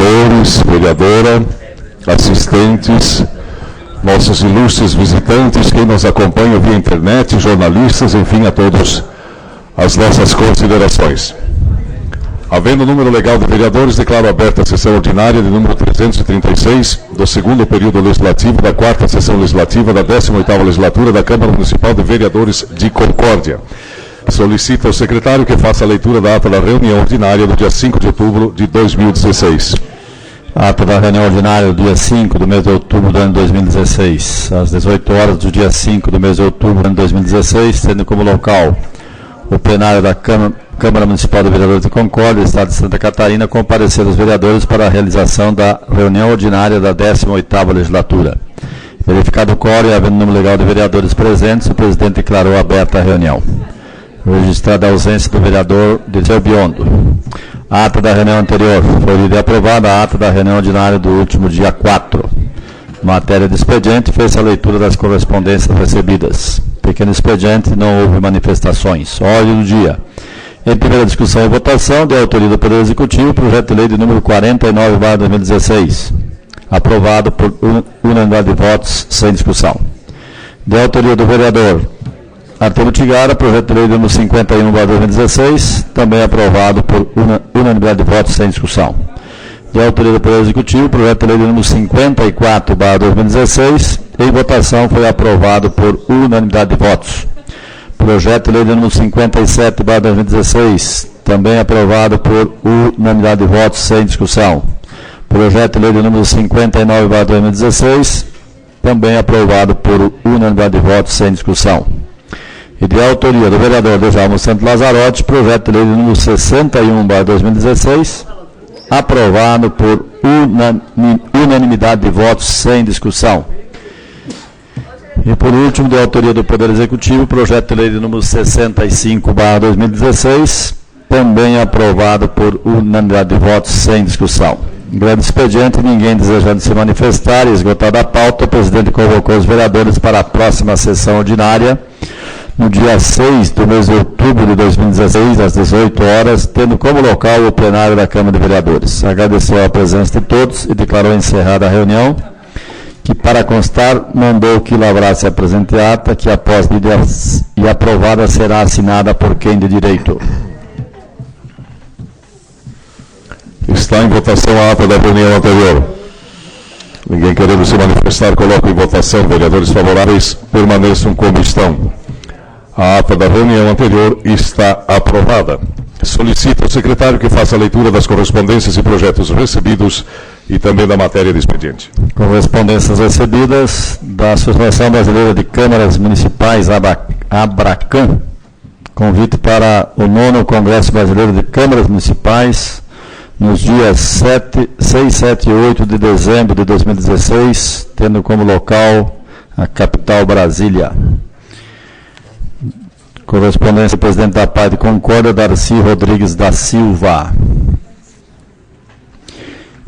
vereadores, vereadora, assistentes, nossos ilustres visitantes, quem nos acompanha via internet, jornalistas, enfim, a todos as nossas considerações. Havendo o número legal de vereadores, declaro aberta a sessão ordinária de número 336 do segundo período legislativo da quarta sessão legislativa da 18ª legislatura da Câmara Municipal de Vereadores de Concórdia. Solicita ao secretário que faça a leitura da ata da reunião ordinária do dia 5 de outubro de 2016. Ata da reunião ordinária do dia 5 do mês de outubro do ano 2016, às 18 horas do dia 5 do mês de outubro do ano 2016, tendo como local o plenário da Câmara Municipal de Vereadores de Concórdia, Estado de Santa Catarina, comparecer os vereadores para a realização da reunião ordinária da 18ª legislatura. Verificado o quórum e havendo número legal de vereadores presentes, o presidente declarou aberta a reunião. Registrada a ausência do vereador Dirceu Biondo. A ata da reunião anterior foi lida e aprovada. A ata da reunião ordinária do último dia 4. Matéria de expediente, fez a leitura das correspondências recebidas. Pequeno expediente, não houve manifestações. Ordem do dia. Em primeira discussão e votação, de autoria do Poder Executivo, projeto de lei de número 49/2016. Aprovado por unanimidade de votos, sem discussão. De autoria do vereador Arturo Tigara, projeto de lei de número 51/2016, também aprovado por unanimidade de votos, sem discussão. De autoria do Poder Executivo, projeto de lei de número 54/2016, em votação foi aprovado por unanimidade de votos. Projeto de lei de número 57/2016, também aprovado por unanimidade de votos, sem discussão. Projeto de lei de número 59/2016, também aprovado por unanimidade de votos, sem discussão. E de autoria do vereador Djalma Santos Lazarotti, projeto de lei de número 61/2016, aprovado por unanimidade de votos, sem discussão. E por último, de autoria do Poder Executivo, projeto de lei de número 65/2016, também aprovado por unanimidade de votos, sem discussão. Grande expediente, ninguém desejando se manifestar, esgotada a pauta, o presidente convocou os vereadores para a próxima sessão ordinária, no dia 6 do mês de outubro de 2016, às 18 horas, tendo como local o plenário da Câmara de Vereadores. Agradeceu a presença de todos e declarou encerrada a reunião, que, para constar, mandou que lavrasse a presente ata, que após lida e aprovada será assinada por quem de direito. Está em votação a ata da reunião anterior. Ninguém querendo se manifestar, coloco em votação. Vereadores favoráveis permaneçam como estão. A ata da reunião anterior está aprovada. Solicito ao secretário que faça a leitura das correspondências e projetos recebidos e também da matéria de expediente. Correspondências recebidas da Associação Brasileira de Câmaras Municipais, ABRACAM, convite para o 9º Congresso Brasileiro de Câmaras Municipais, nos dias 6, 7 e 8 de dezembro de 2016, tendo como local a capital Brasília. Correspondência do presidente da PAI de Concórdia, Darcy Rodrigues da Silva.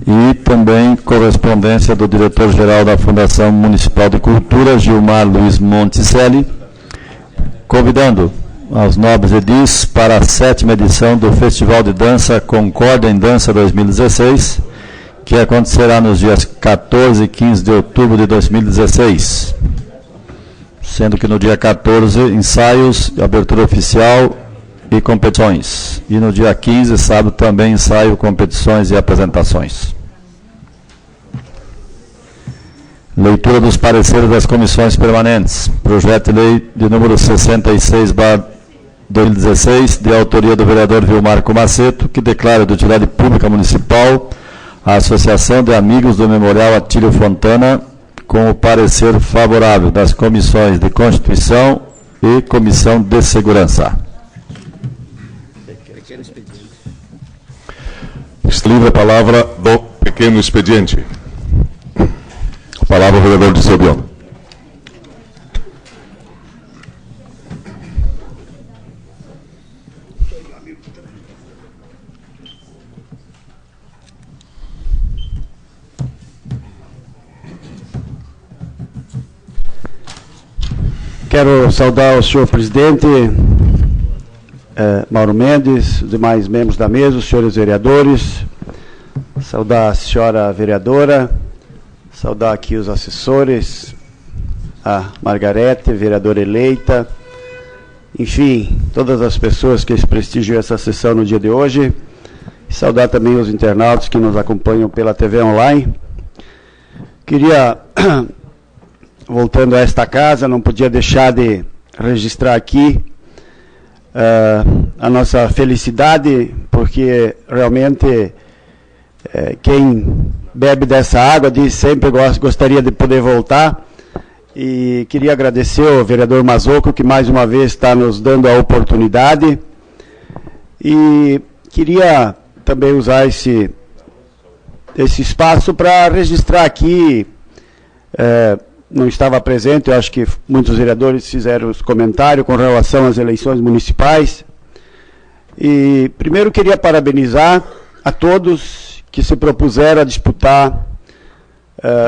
E também correspondência do diretor-geral da Fundação Municipal de Cultura, Gilmar Luiz Monticelli, convidando aos nobres edis para a 7ª edição do Festival de Dança Concórdia em Dança 2016, que acontecerá nos dias 14 e 15 de outubro de 2016. Sendo que no dia 14, ensaios, abertura oficial e competições. E no dia 15, sábado, também ensaio, competições e apresentações. Leitura dos pareceres das comissões permanentes. Projeto de lei de número 66/2016, de autoria do vereador Vilmarco Maceto, que declara de utilidade pública municipal a Associação de Amigos do Memorial Atílio Fontana, com o parecer favorável das comissões de Constituição e Comissão de Segurança. Está livre a palavra do pequeno expediente. A palavra ao vereador Dirceu Biondo. Quero saudar o senhor presidente, Mauro Mendes, os demais membros da mesa, os senhores vereadores, saudar a senhora vereadora, saudar aqui os assessores, a Margarete, vereadora eleita, enfim, todas as pessoas que prestigiam essa sessão no dia de hoje, e saudar também os internautas que nos acompanham pela TV online. Queria, voltando a esta casa, não podia deixar de registrar aqui a nossa felicidade, porque realmente quem bebe dessa água diz sempre gostaria de poder voltar, e queria agradecer ao vereador Mazocco, que mais uma vez está nos dando a oportunidade, e queria também usar esse espaço para registrar aqui, não estava presente, eu acho que muitos vereadores fizeram os comentários com relação às eleições municipais, e primeiro queria parabenizar a todos que se propuseram a disputar,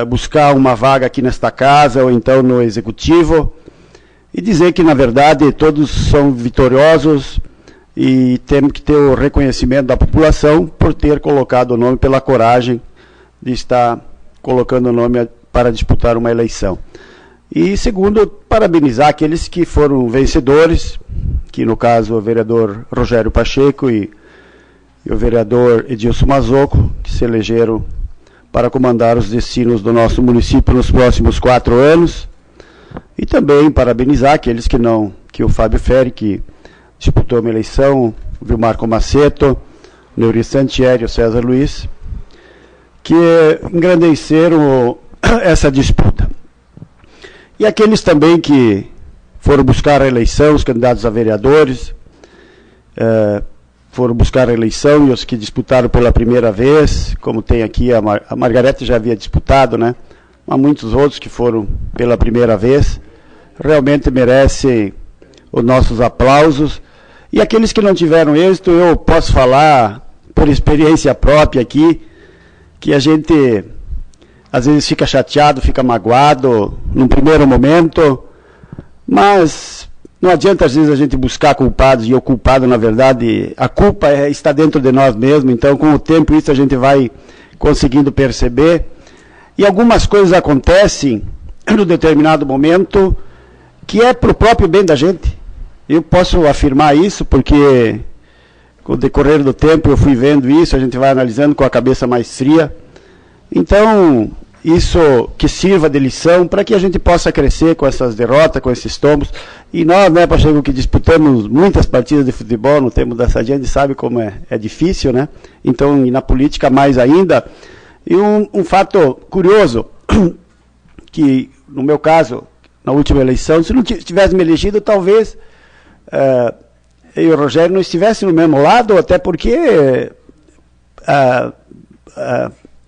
buscar uma vaga aqui nesta casa ou então no Executivo, e dizer que na verdade todos são vitoriosos e temos que ter o reconhecimento da população por ter colocado o nome, pela coragem de estar colocando o nome para disputar uma eleição. E segundo, parabenizar aqueles que foram vencedores, que no caso o vereador Rogério Pacheco e o vereador Edilson Mazocco, que se elegeram para comandar os destinos do nosso município nos próximos 4 anos. E também parabenizar aqueles que o Fábio Ferri, que disputou uma eleição, o Vilmar Comaceto, o Neuri Santieri e o César Luiz, que engrandeceram essa disputa. E aqueles também que foram buscar a eleição, os candidatos a vereadores, foram buscar a eleição, e os que disputaram pela primeira vez, como tem aqui a Margarete já havia disputado, né? Há muitos outros que foram pela primeira vez, realmente merecem os nossos aplausos. E aqueles que não tiveram êxito, eu posso falar por experiência própria aqui, que a gente às vezes fica chateado, fica magoado num primeiro momento, mas não adianta às vezes a gente buscar culpados, e o culpado, na verdade, a culpa está dentro de nós mesmos. Então com o tempo isso a gente vai conseguindo perceber, e algumas coisas acontecem num determinado momento que é para o próprio bem da gente. Eu posso afirmar isso porque com o decorrer do tempo eu fui vendo isso, a gente vai analisando com a cabeça mais fria. Então, isso que sirva de lição para que a gente possa crescer com essas derrotas, com esses tombos. E nós, né, Pacheco, que disputamos muitas partidas de futebol no tempo da Sadia, a gente sabe como é difícil, né? Então, e na política mais ainda. E um fato curioso, que no meu caso, na última eleição, se não tivesse me elegido, talvez eu e o Rogério não estivesse no mesmo lado, até porque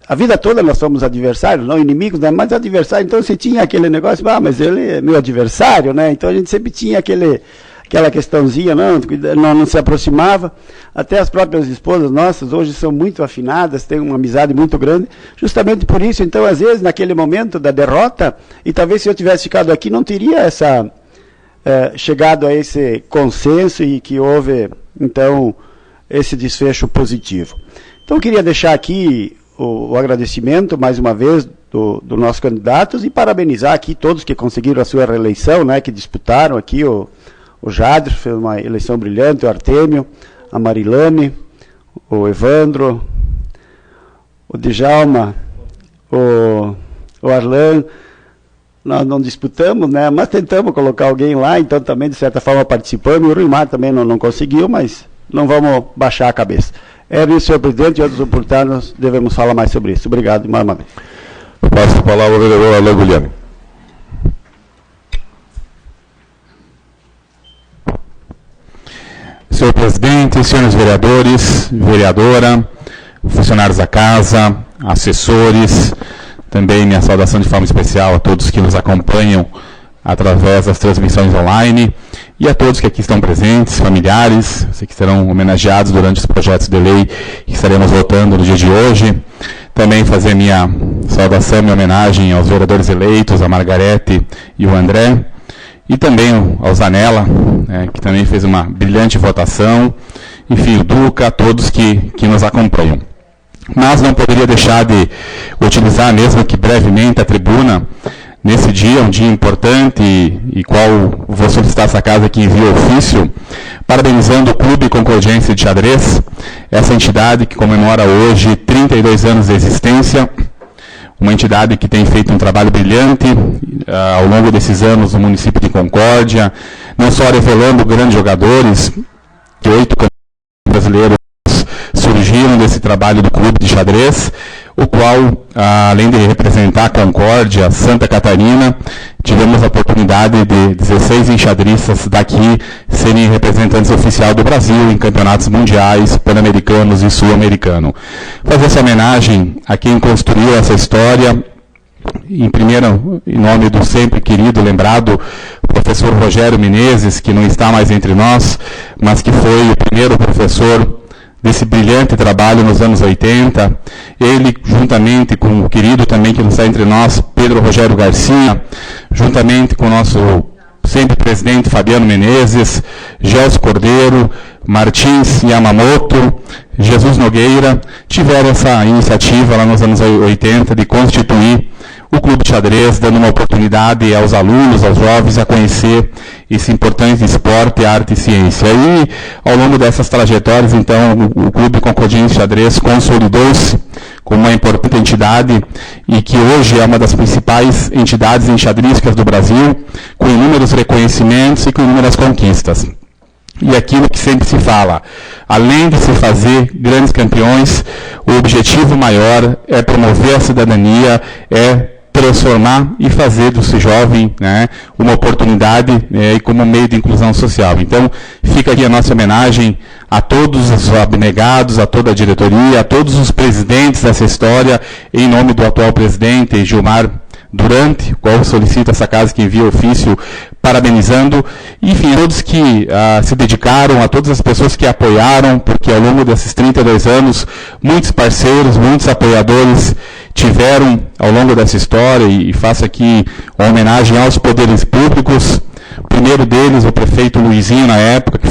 a vida toda nós somos adversários, não inimigos, né? Mas adversários. Então se tinha aquele negócio, mas ele é meu adversário, né? Então a gente sempre tinha aquela questãozinha, não se aproximava. Até as próprias esposas nossas hoje são muito afinadas, têm uma amizade muito grande, justamente por isso. Então às vezes naquele momento da derrota, e talvez se eu tivesse ficado aqui não teria chegado a esse consenso, e que houve então esse desfecho positivo. Então eu queria deixar aqui o agradecimento, mais uma vez, do nossos candidatos, e parabenizar aqui todos que conseguiram a sua reeleição, né, que disputaram aqui, o Jader fez uma eleição brilhante, o Artêmio, a Marilane, o Evandro, o Djalma, o Arlan. Nós não disputamos, né, mas tentamos colocar alguém lá, então também de certa forma participamos, e o Ruimar também não conseguiu, mas não vamos baixar a cabeça. É isso, senhor presidente, e outros oportunos devemos falar mais sobre isso. Obrigado, mais uma vez. Eu passo a palavra ao vereador Alain Guilherme. Senhor presidente, senhores vereadores, vereadora, funcionários da casa, assessores, também minha saudação de forma especial a todos que nos acompanham através das transmissões online, e a todos que aqui estão presentes, familiares, que serão homenageados durante os projetos de lei que estaremos votando no dia de hoje. Também fazer minha saudação, minha homenagem aos vereadores eleitos, a Margarete e o André, e também ao Zanella, que também fez uma brilhante votação, enfim, o Duca, a todos que nos acompanham. mas não poderia deixar de utilizar, mesmo que brevemente, a tribuna nesse dia, um dia importante e qual vou solicitar essa casa que envia ofício, parabenizando o Clube Concordiense de Xadrez, essa entidade que comemora hoje 32 anos de existência, uma entidade que tem feito um trabalho brilhante ao longo desses anos no município de Concórdia, não só revelando grandes jogadores, que 8 campeões brasileiros surgiram desse trabalho do Clube de Xadrez, o qual, além de representar Concórdia, Santa Catarina, tivemos a oportunidade de 16 enxadristas daqui serem representantes oficiais do Brasil em campeonatos mundiais, pan-americanos e sul-americanos. Fazer essa homenagem a quem construiu essa história, em nome do sempre querido, lembrado, professor Rogério Menezes, que não está mais entre nós, mas que foi o primeiro professor desse brilhante trabalho nos anos 80, ele, juntamente com o querido também que não está entre nós, Pedro Rogério Garcia, juntamente com o nosso sempre presidente Fabiano Menezes, Gelson Cordeiro, Martins Yamamoto, Jesus Nogueira, tiveram essa iniciativa lá nos anos 80 de constituir o Clube de Xadrez, dando uma oportunidade aos alunos, aos jovens, a conhecer esse importante esporte, arte e ciência. E, ao longo dessas trajetórias, então, o Clube Concordiense de Xadrez consolidou-se como uma importante entidade e que hoje é uma das principais entidades enxadrísticas do Brasil, com inúmeros reconhecimentos e com inúmeras conquistas. E aquilo que sempre se fala, além de se fazer grandes campeões, o objetivo maior é promover a cidadania, é transformar e fazer desse jovem, né, uma oportunidade e como meio de inclusão social. Então, fica aqui a nossa homenagem a todos os abnegados, a toda a diretoria, a todos os presidentes dessa história, em nome do atual presidente, Gilmar Durante, qual solicita essa casa que envia ofício parabenizando, enfim, a todos que se dedicaram, a todas as pessoas que apoiaram, porque ao longo desses 32 anos, muitos parceiros, muitos apoiadores tiveram ao longo dessa história, e faço aqui uma homenagem aos poderes públicos, o primeiro deles, o prefeito Luizinho, na época, que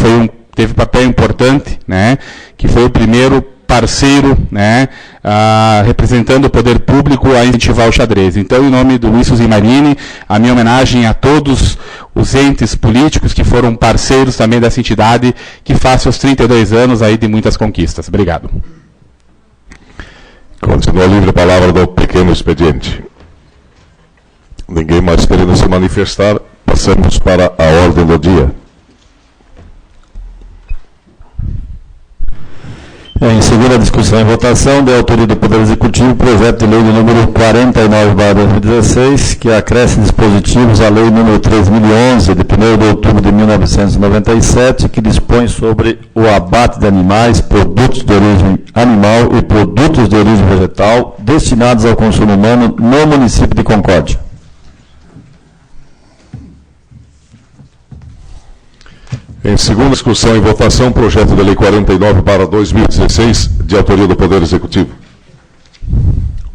teve papel importante, né, que foi o primeiro parceiro, né, representando o poder público a incentivar o xadrez. Então, em nome do Luiz Zimarini, a minha homenagem a todos os entes políticos que foram parceiros também dessa entidade, que faz seus 32 anos aí de muitas conquistas. Obrigado. Continua a livre palavra do pequeno expediente. Ninguém mais querendo se manifestar, passamos para a ordem do dia. Em segunda discussão e votação, de autoria do Poder Executivo, projeto de lei de número 49/2016, que acresce dispositivos à lei número 3011, de 1º de outubro de 1997, que dispõe sobre o abate de animais, produtos de origem animal e produtos de origem vegetal destinados ao consumo humano no município de Concórdia. Em segunda discussão e votação, projeto de lei 49/2016, de autoria do Poder Executivo.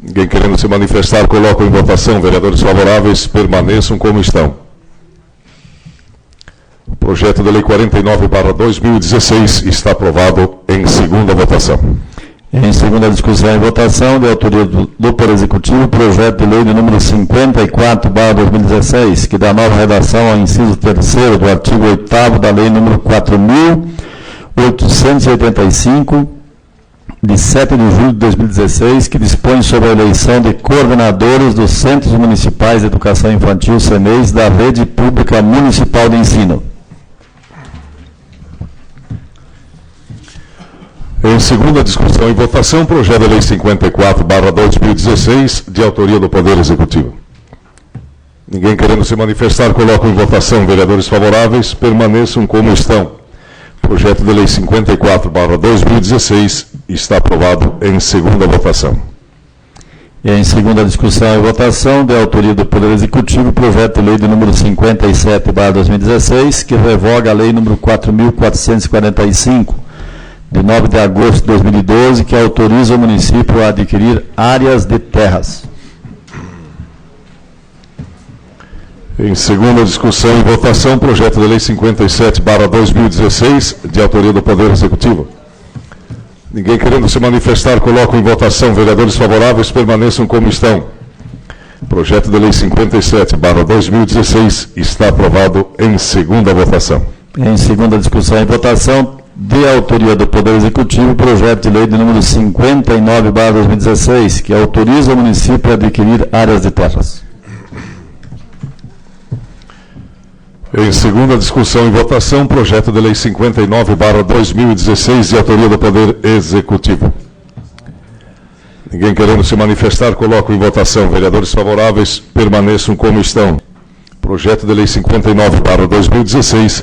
Ninguém querendo se manifestar, coloco em votação. Vereadores favoráveis, permaneçam como estão. O projeto de lei 49/2016 está aprovado em segunda votação. Em segunda discussão e votação, de autoria do Poder Executivo, projeto de lei de número 54/2016, que dá nova redação ao inciso 3º do artigo 8º da lei número 4.885, de 7 de julho de 2016, que dispõe sobre a eleição de coordenadores dos Centros Municipais de Educação Infantil, CEMEIs, da Rede Pública Municipal de Ensino. Em segunda discussão e votação, projeto de lei 54/2016, de autoria do Poder Executivo. Ninguém querendo se manifestar, coloco em votação. Vereadores favoráveis, permaneçam como estão. Projeto de lei 54/2016 está aprovado em segunda votação. Em segunda discussão e votação, de autoria do Poder Executivo, projeto de lei de número 57/2016, que revoga a lei número 4.445, de 9 de agosto de 2012, que autoriza o município a adquirir áreas de terras. Em segunda discussão e votação, projeto de lei 57/2016, de autoria do Poder Executivo. Ninguém querendo se manifestar, coloco em votação. Vereadores favoráveis permaneçam como estão. Projeto de Lei 57/2016 está aprovado em segunda votação. Em segunda discussão e votação, de autoria do Poder Executivo, projeto de lei de número 59/2016, que autoriza o município a adquirir áreas de terras. Em segunda discussão e votação, projeto de lei 59/2016, de autoria do Poder Executivo. Ninguém querendo se manifestar, coloco em votação. Vereadores favoráveis permaneçam como estão. Projeto de lei 59/2016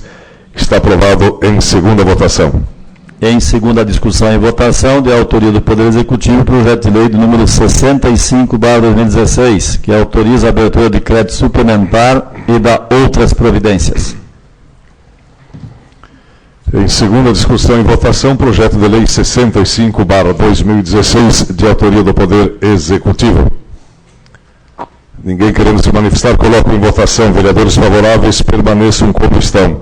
está aprovado em segunda votação. Em segunda discussão e votação, de autoria do Poder Executivo, projeto de lei de número 65/2016, que autoriza a abertura de crédito suplementar e da outras providências. Em segunda discussão e votação, projeto de lei 65/2016, de autoria do Poder Executivo. Ninguém querendo se manifestar, coloco em votação. Vereadores favoráveis permaneçam como estão.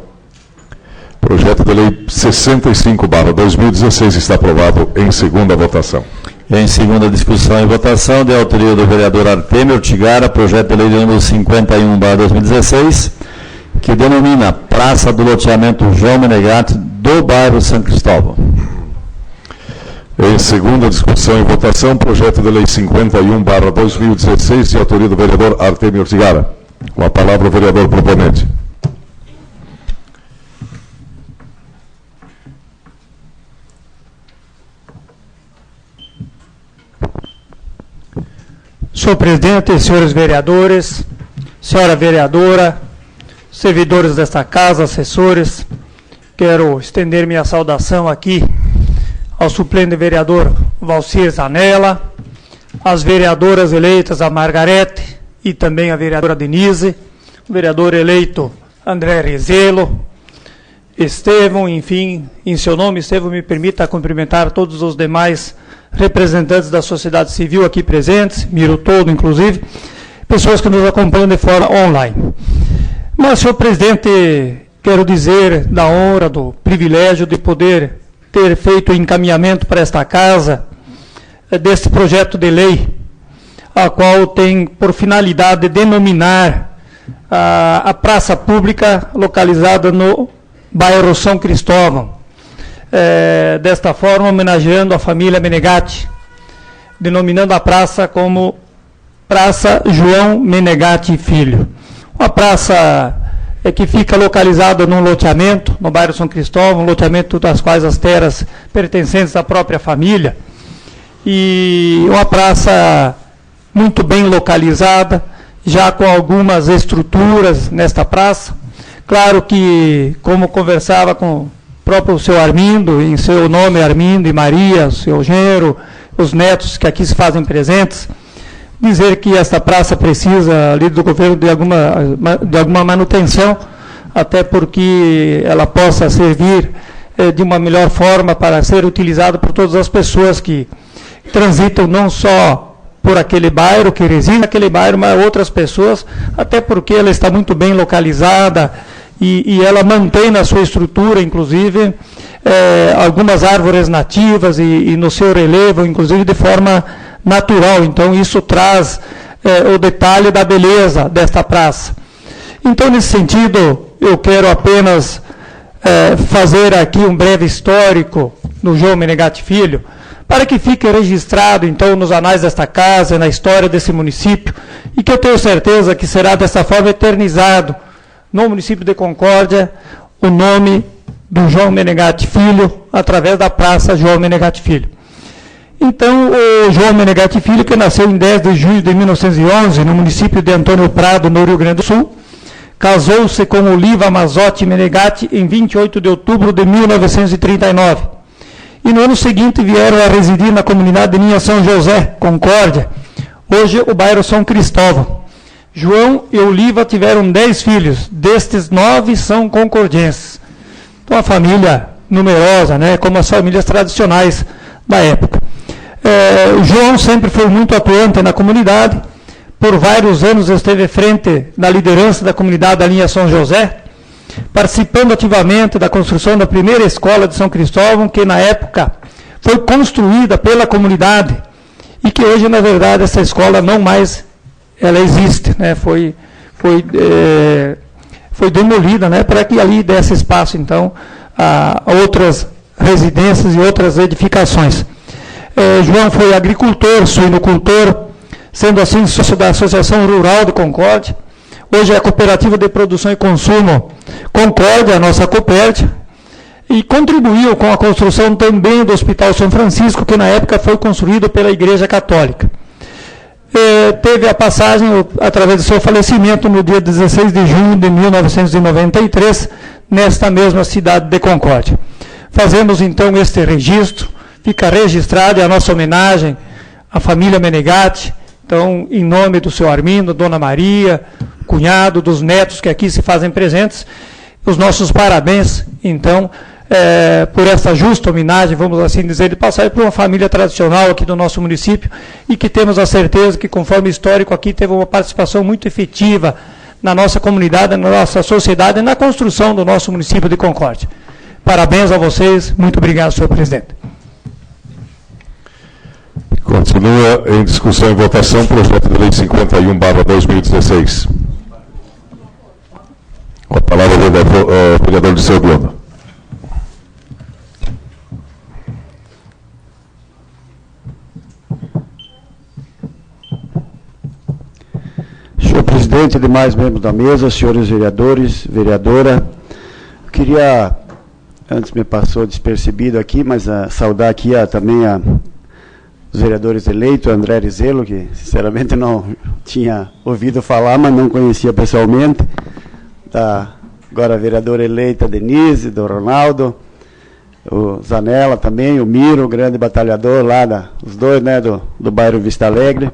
Projeto de lei 65/2016 está aprovado em segunda votação. Em segunda discussão e votação, de autoria do vereador Artemio Ortigara, projeto de lei de número 51/2016, que denomina Praça do Loteamento João Menegatti, do bairro São Cristóvão. Em segunda discussão e votação, projeto de lei 51/2016, de autoria do vereador Artemio Ortigara. Com a palavra o vereador proponente. Senhor presidente, senhores vereadores, senhora vereadora, servidores desta casa, assessores, quero estender minha saudação aqui ao suplente vereador Valcir Zanella, às vereadoras eleitas, a Margarete e também a vereadora Denise, o vereador eleito André Rizelo, Estevão, enfim, em seu nome, Estevão, me permita cumprimentar todos os demais representantes da sociedade civil aqui presentes, Miro todo, inclusive, pessoas que nos acompanham de forma online. Mas, senhor presidente, quero dizer da honra, do privilégio de poder ter feito o encaminhamento para esta casa deste projeto de lei, a qual tem por finalidade de denominar a praça pública localizada no bairro São Cristóvão, desta forma homenageando a família Menegatti, denominando a praça como Praça João Menegatti Filho. Uma praça que fica localizada num loteamento, no bairro São Cristóvão, um loteamento das quais as terras pertencentes à própria família, e uma praça muito bem localizada, já com algumas estruturas nesta praça. Claro que, como conversava com o próprio seu Armindo, em seu nome Armindo e Maria, seu genro, os netos que aqui se fazem presentes, dizer que esta praça precisa ali do governo de alguma manutenção, até porque ela possa servir de uma melhor forma para ser utilizada por todas as pessoas que transitam não só por aquele bairro, que residem naquele bairro, mas outras pessoas, até porque ela está muito bem localizada e ela mantém na sua estrutura, inclusive, algumas árvores nativas e no seu relevo, inclusive de forma natural. Então, isso traz o detalhe da beleza desta praça. Então, nesse sentido, eu quero apenas fazer aqui um breve histórico do João Menegatti Filho, para que fique registrado, então, nos anais desta casa, na história desse município, e que eu tenho certeza que será dessa forma eternizado no município de Concórdia o nome do João Menegatti Filho, através da Praça João Menegatti Filho. Então, o João Menegatti Filho, que nasceu em 10 de junho de 1911, no município de Antônio Prado, no Rio Grande do Sul, casou-se com Oliva Mazotti Menegatti em 28 de outubro de 1939. E no ano seguinte vieram a residir na comunidade de Ninha São José, Concórdia, hoje o bairro São Cristóvão. João e Oliva tiveram 10 filhos, destes 9 são concordienses. Então, uma família numerosa, né, como as famílias tradicionais da época. João sempre foi muito atuante na comunidade, por vários anos esteve à frente da liderança da comunidade da Linha São José, participando ativamente da construção da primeira escola de São Cristóvão, que na época foi construída pela comunidade e que hoje, na verdade, essa escola não mais ela existe, né? Foi demolida, né? Para que ali desse espaço, então, a outras residências e outras edificações. João foi agricultor, suinocultor, sendo assim sócio da Associação Rural de Concórdia. Hoje é a Cooperativa de Produção e Consumo Concórdia, a nossa Copérdia, e contribuiu com a construção também do Hospital São Francisco, que na época foi construído pela Igreja Católica. Teve a passagem, através do seu falecimento, no dia 16 de junho de 1993, nesta mesma cidade de Concórdia. Fazemos, então, este registro, fica registrada a nossa homenagem à família Menegatti, então, em nome do seu Armindo, Dona Maria, cunhado, dos netos que aqui se fazem presentes, os nossos parabéns, então, por essa justa homenagem, vamos assim dizer, de passar por uma família tradicional aqui do nosso município e que temos a certeza que, conforme histórico, aqui teve uma participação muito efetiva na nossa comunidade, na nossa sociedade e na construção do nosso município de Concórdia. Parabéns a vocês, muito obrigado, senhor presidente. Continua em discussão e votação o projeto de lei 51/2016. Com a palavra o vereador Liceu Biona. Senhor presidente, demais membros da mesa, senhores vereadores, vereadora, queria, antes me passou despercebido aqui, mas saudar aqui também os vereadores eleitos, André Rizelo, que sinceramente não tinha ouvido falar, mas não conhecia pessoalmente, agora a vereadora eleita Denise, do Ronaldo, o Zanella também, o Miro, o grande batalhador lá, os dois, né, do bairro Vista Alegre,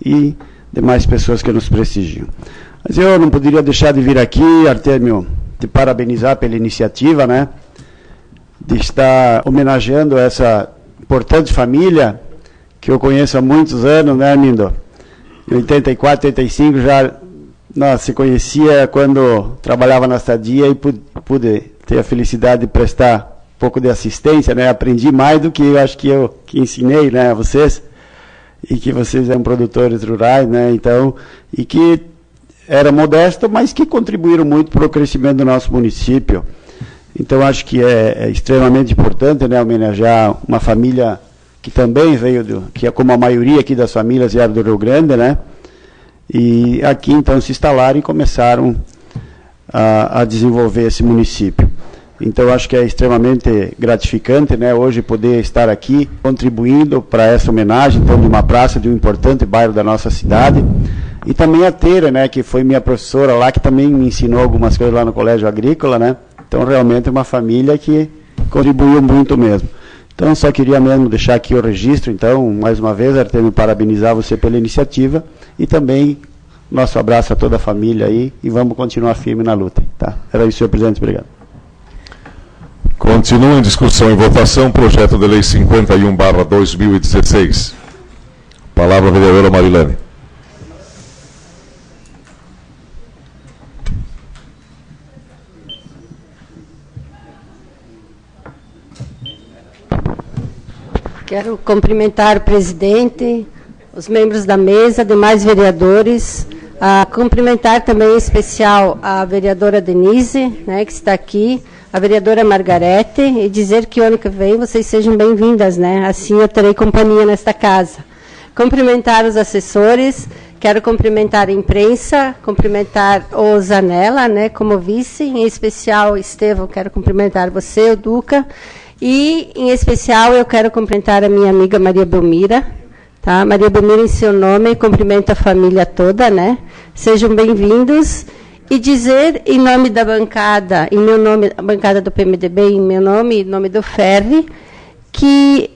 e demais pessoas que nos prestigiam. Mas eu não poderia deixar de vir aqui, Artêmio, te parabenizar pela iniciativa, né, de estar homenageando essa importante família que eu conheço há muitos anos, né, Armindo? Em 84, 85 já se conhecia quando trabalhava na Estadia e pude ter a felicidade de prestar um pouco de assistência, né? Aprendi mais do que eu acho que eu ensinei, né, a vocês, e que vocês eram produtores rurais, né? Então, e que era modesto, mas que contribuíram muito para o crescimento do nosso município. Então, acho que é extremamente importante, né, homenagear uma família que também veio, que é como a maioria aqui das famílias vieram do Rio Grande, né? E aqui, então, se instalaram e começaram a desenvolver esse município. Então, acho que é extremamente gratificante, né, hoje poder estar aqui contribuindo para essa homenagem, então, de uma praça de um importante bairro da nossa cidade. E também a Teira, né, que foi minha professora lá, que também me ensinou algumas coisas lá no Colégio Agrícola, né? Então, realmente é uma família que contribuiu muito mesmo. Então, só queria mesmo deixar aqui o registro, então, mais uma vez, Artêmio, parabenizar você pela iniciativa e também nosso abraço a toda a família aí e vamos continuar firme na luta, tá? Era isso, senhor presidente, obrigado. Continua em discussão e votação o projeto de lei 51/2016. Palavra a vereadora Marilene. Quero cumprimentar o presidente, os membros da mesa, demais vereadores, cumprimentar também em especial a vereadora Denise, né, que está aqui, a vereadora Margarete, e dizer que o ano que vem vocês sejam bem-vindas, né? Assim eu terei companhia nesta casa. Cumprimentar os assessores, quero cumprimentar a imprensa, cumprimentar o Zanella, né, como vice, em especial, Estevão, quero cumprimentar você, o Duca, e, em especial, eu quero cumprimentar a minha amiga Maria Belmira, tá? Maria Belmira, em seu nome, cumprimento a família toda, né? Sejam bem-vindos. E dizer, em nome da bancada, em meu nome, a bancada do PMDB, em meu nome, em nome do Ferri, que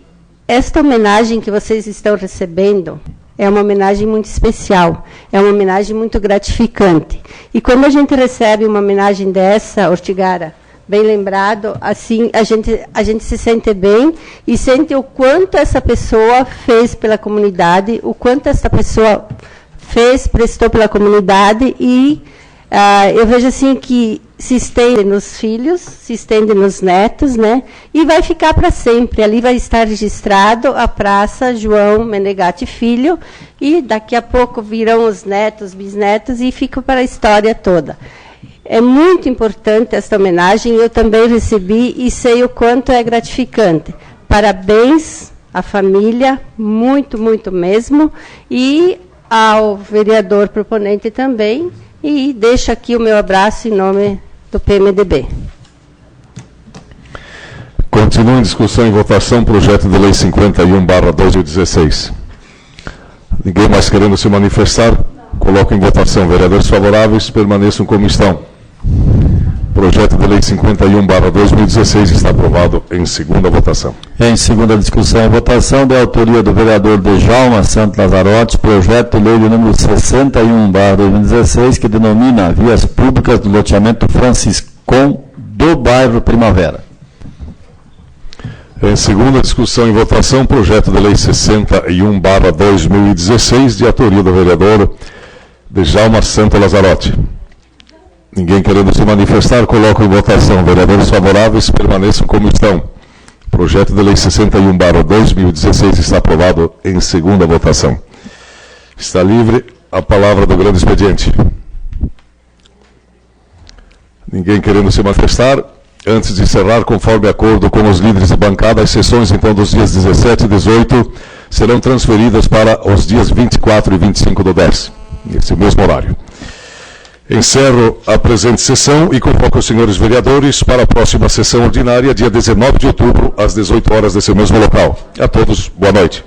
esta homenagem que vocês estão recebendo é uma homenagem muito especial, é uma homenagem muito gratificante. E quando a gente recebe uma homenagem dessa, Ortigara, bem lembrado, assim, a gente se sente bem e sente o quanto essa pessoa fez pela comunidade, o quanto essa pessoa prestou pela comunidade e eu vejo assim que se estende nos filhos, se estende nos netos, né? E vai ficar para sempre. Ali vai estar registrado a Praça João Menegatti Filho, e daqui a pouco virão os netos, bisnetos, e fica para a história toda. É muito importante esta homenagem, eu também recebi e sei o quanto é gratificante. Parabéns à família, muito, muito mesmo, e ao vereador proponente também, e deixo aqui o meu abraço em nome do PMDB. Continua em discussão e votação projeto de lei 51/2016. Ninguém mais querendo se manifestar? Coloco em votação. Vereadores favoráveis, permaneçam como estão. Projeto de lei 51/2016 está aprovado em segunda votação. Em segunda discussão e votação, de autoria do vereador Djalma Santos Lazarotti, projeto de lei de número 61/2016, que denomina vias públicas do loteamento Franciscon do bairro Primavera. Em segunda discussão e votação, projeto de lei 61/2016, de autoria do vereador Djalma Santos Lazarotti. Ninguém querendo se manifestar, coloco em votação. Vereadores favoráveis, permaneçam como estão. Projeto de lei 61/2016 está aprovado em segunda votação. Está livre a palavra do grande expediente. Ninguém querendo se manifestar. Antes de encerrar, conforme acordo com os líderes de bancada, as sessões, então, dos dias 17 e 18 serão transferidas para os dias 24 e 25 do 10, nesse mesmo horário. Encerro a presente sessão e convoco os senhores vereadores para a próxima sessão ordinária, dia 19 de outubro, às 18 horas, desse mesmo local. A todos, boa noite.